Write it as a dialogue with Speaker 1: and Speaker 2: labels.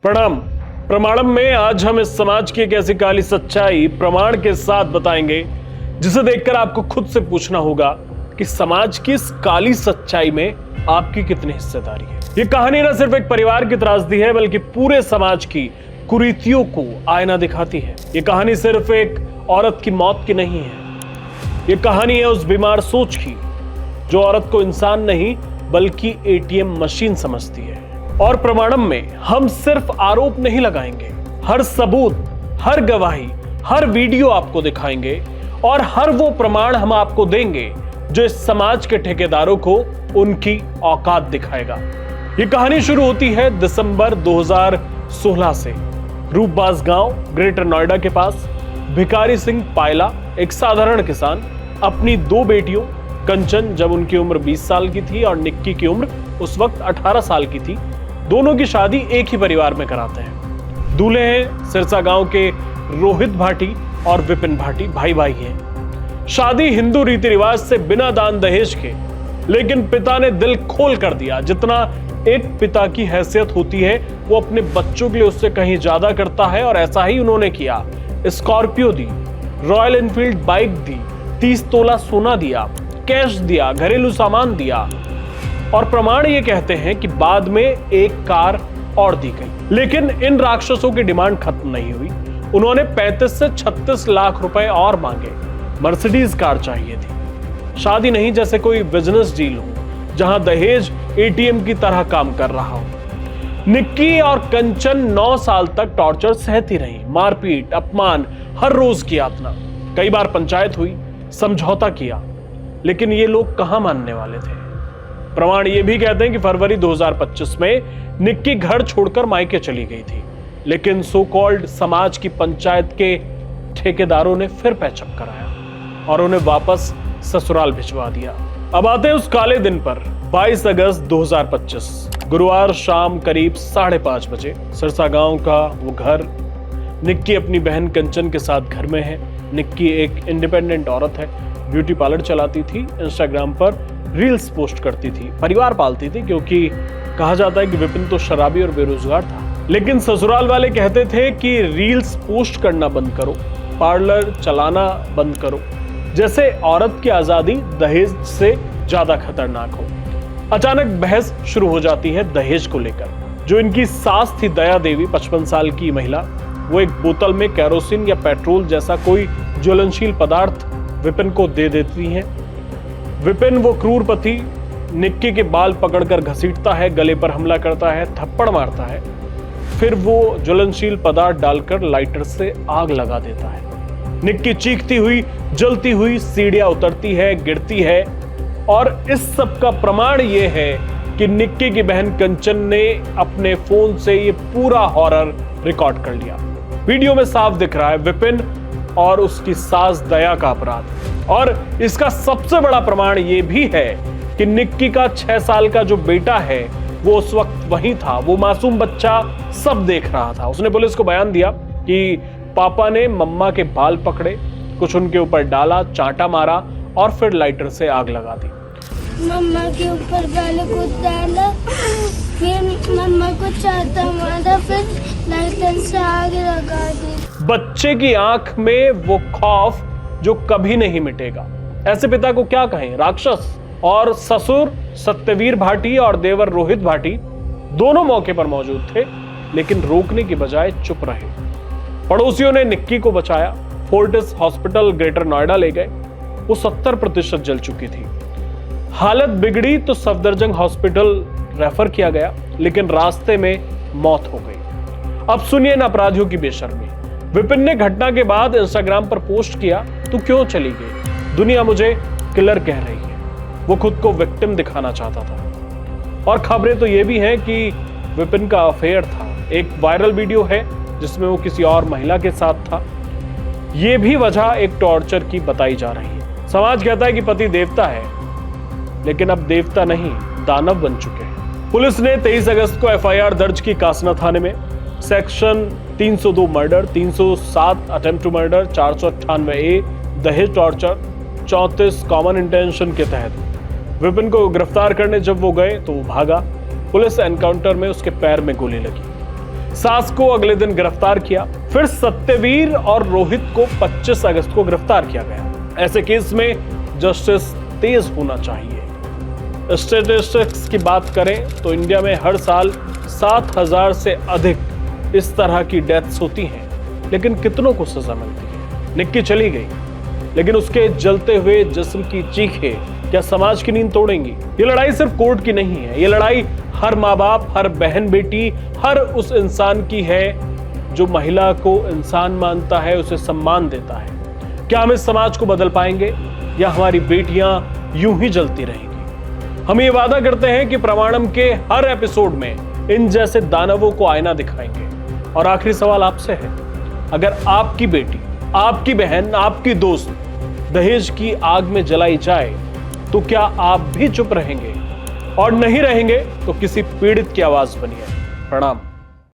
Speaker 1: प्रणाम। प्रमाणम में आज हम इस समाज की एक ऐसी काली सच्चाई प्रमाण के साथ बताएंगे जिसे देखकर आपको खुद से पूछना होगा कि समाज की इस काली सच्चाई में आपकी कितनी हिस्सेदारी है। ये कहानी न सिर्फ एक परिवार की त्रासदी है बल्कि पूरे समाज की कुरीतियों को आईना दिखाती है। ये कहानी सिर्फ एक औरत की मौत की नहीं है, ये कहानी है उस बीमार सोच की जो औरत को इंसान नहीं बल्कि एटीएम मशीन समझती है। और प्रमाणम में हम सिर्फ आरोप नहीं लगाएंगे, हर सबूत, हर गवाही, हर वीडियो आपको दिखाएंगे और हर वो प्रमाण हम आपको देंगे जो इस समाज के ठेकेदारों को उनकी औकात दिखाएगा। ये कहानी शुरू होती है दिसंबर 2016 से। रूपबाज गांव ग्रेटर नोएडा के पास भिखारी सिंह पायला, एक साधारण किसान, अपनी दो बेटियों कंचन, जब उनकी उम्र 20 साल की थी, और निक्की की उम्र उस वक्त 18 साल की थी, दोनों की शादी एक ही परिवार में कराते हैं। दूल्हे हैं सिरसा गांव के रोहित भाटी और विपिन भाटी, भाई भाई हैं। शादी हिंदू रीति रिवाज से बिना दान दहेज के, लेकिन पिता ने दिल खोल कर दिया। जितना एक पिता की हैसियत होती है वो अपने बच्चों के लिए उससे कहीं ज्यादा करता है, और ऐसा ही उन्होंने किया। स्कॉर्पियो दी, रॉयल एनफील्ड बाइक दी, 30 तोला सोना दिया, कैश दिया, घरेलू सामान दिया, और प्रमाण ये कहते हैं कि बाद में एक कार और दी गई। लेकिन इन राक्षसों की डिमांड खत्म नहीं हुई। उन्होंने 35 से 36 लाख रुपए और मांगे। मर्सिडीज कार चाहिए थी। शादी नहीं जैसे कोई बिजनेस डील हो जहां दहेज एटीएम की तरह काम कर रहा हो। निक्की और कंचन 9 साल तक टॉर्चर सहती रही, मारपीट, अपमान, हर रोज की यातना। कई बार पंचायत हुई, समझौता किया, लेकिन ये लोग कहां मानने वाले थे। प्रमाण ये भी कहते हैं कि फरवरी 2025 में निक्की घर छोड़कर मायके चली गई थी, लेकिन सो कॉल्ड समाज की पंचायत के ठेकेदारों ने फिर पैचअप कराया और उन्हें वापस ससुराल भिजवा दिया। अब आते हैं उस काले दिन पर, 22 अगस्त 2025, गुरुवार शाम करीब 5:30 बजे। सिरसा गांव का वो घर। निक्की अपनी बहन कंचन के साथ घर में है। निक्की एक इंडिपेंडेंट औरत है, ब्यूटी पार्लर चलाती थी, इंस्टाग्राम पर रील्स पोस्ट करती थी, परिवार पालती थी, क्योंकि कहा जाता है कि विपिन तो शराबी और बेरोजगार था। लेकिन ससुराल वाले कहते थे कि रील्स पोस्ट करना बंद करो, पार्लर चलाना बंद करो, जैसे औरत की आजादी दहेज से ज्यादा खतरनाक हो। अचानक बहस शुरू हो जाती है दहेज को लेकर। जो इनकी सास थी दया देवी, 55 साल की महिला, वो एक बोतल में केरोसिन या पेट्रोल जैसा कोई ज्वलनशील पदार्थ विपिन को दे देती हैं। विपिन, वो क्रूर पति, निक्की के बाल पकड़कर घसीटता है, गले पर हमला करता है, थप्पड़ मारता है, फिर वो ज्वलनशील पदार्थ डालकर लाइटर से आग लगा देता है। निक्की चीखती हुई, जलती हुई सीढ़ियां उतरती है, गिरती है, और इस सब का प्रमाण ये है कि निक्की की बहन कंचन ने अपने फोन से ये पूरा हॉरर रिकॉर्ड कर लिया। वीडियो में साफ दिख रहा है विपिन और उसकी सास दया का अपराध। और इसका सबसे बड़ा प्रमाण ये भी है कि निक्की का 6 साल का जो बेटा है वो उस वक्त वहीं था। वो मासूम बच्चा सब देख रहा था। उसने पुलिस को बयान दिया कि पापा ने मम्मा के बाल पकड़े, कुछ उनके ऊपर डाला, चांटा मारा और फिर लाइटर से आग लगा दी।
Speaker 2: मम्मा के ऊपर पहले कुछ डाला, फिर मम्मा को चांटा मारा, फिर लाइटर से आग लगा दी।
Speaker 1: बच्चे की आंख में वो खौफ जो कभी नहीं मिटेगा। ऐसे पिता को क्या कहें, राक्षस। और ससुर सत्यवीर भाटी और देवर रोहित भाटी दोनों मौके पर मौजूद थे, लेकिन रोकने की बजाय चुप रहे। पड़ोसियों ने निक्की को बचाया, फोर्टिस हॉस्पिटल ग्रेटर नोएडा ले गए। वो 70% जल चुकी थी। हालत बिगड़ी तो सफदरजंग हॉस्पिटल रेफर किया गया, लेकिन रास्ते में मौत हो गई। अब सुनिए इन अपराधियों की बेशर्मी। विपिन ने घटना के बाद इंस्टाग्राम पर पोस्ट किया, तू क्यों चली गई, दुनिया मुझे किलर कह रही है। वो खुद को विक्टिम दिखाना चाहता था। और खबरें तो ये भी हैं कि विपिन का अफेयर था। एक वायरल वीडियो है जिसमें वो किसी और महिला के साथ था। ये भी वजह एक टॉर्चर की बताई जा रही है। समाज कहता है कि पति देवता है, लेकिन अब देवता नहीं, दानव बन चुके हैं। पुलिस ने 23 अगस्त को एफआईआर दर्ज की कासना थाने में। Section 302 murder, 307 attempt to murder, 498A दहेज टॉर्चर, 34 कॉमन इंटेंशन के तहत विपिन को गिरफ्तार करने जब वो गए तो वो भागा। पुलिस एनकाउंटर में उसके पैर में गोली लगी। सास को अगले दिन गिरफ्तार किया। फिर सत्यवीर और रोहित को 25 अगस्त को गिरफ्तार किया गया। ऐसे केस में जस्टिस तेज होना चाहिए। स्टैटिस्टिक्स की बात करें तो इंडिया में हर साल 7,000 से अधिक इस तरह की डेथ्स होती हैं, लेकिन कितनों को सजा मिलती है। निक्की चली गई, लेकिन उसके जलते हुए जिस्म की चीखें क्या समाज की नींद तोड़ेंगी? ये लड़ाई सिर्फ कोर्ट की नहीं है, ये लड़ाई हर माँ बाप, हर बहन बेटी, हर उस इंसान की है जो महिला को इंसान मानता है, उसे सम्मान देता है। क्या हम इस समाज को बदल पाएंगे या हमारी बेटियां यूं ही जलती रहेंगी? हम ये वादा करते हैं कि प्रमाणम के हर एपिसोड में इन जैसे दानवों को आईना दिखाएंगे। और आखिरी सवाल आपसे है, अगर आपकी बेटी, आपकी बहन, आपकी दोस्त दहेज की आग में जलाई जाए तो क्या आप भी चुप रहेंगे? और नहीं रहेंगे तो किसी पीड़ित की आवाज बनिए। प्रणाम।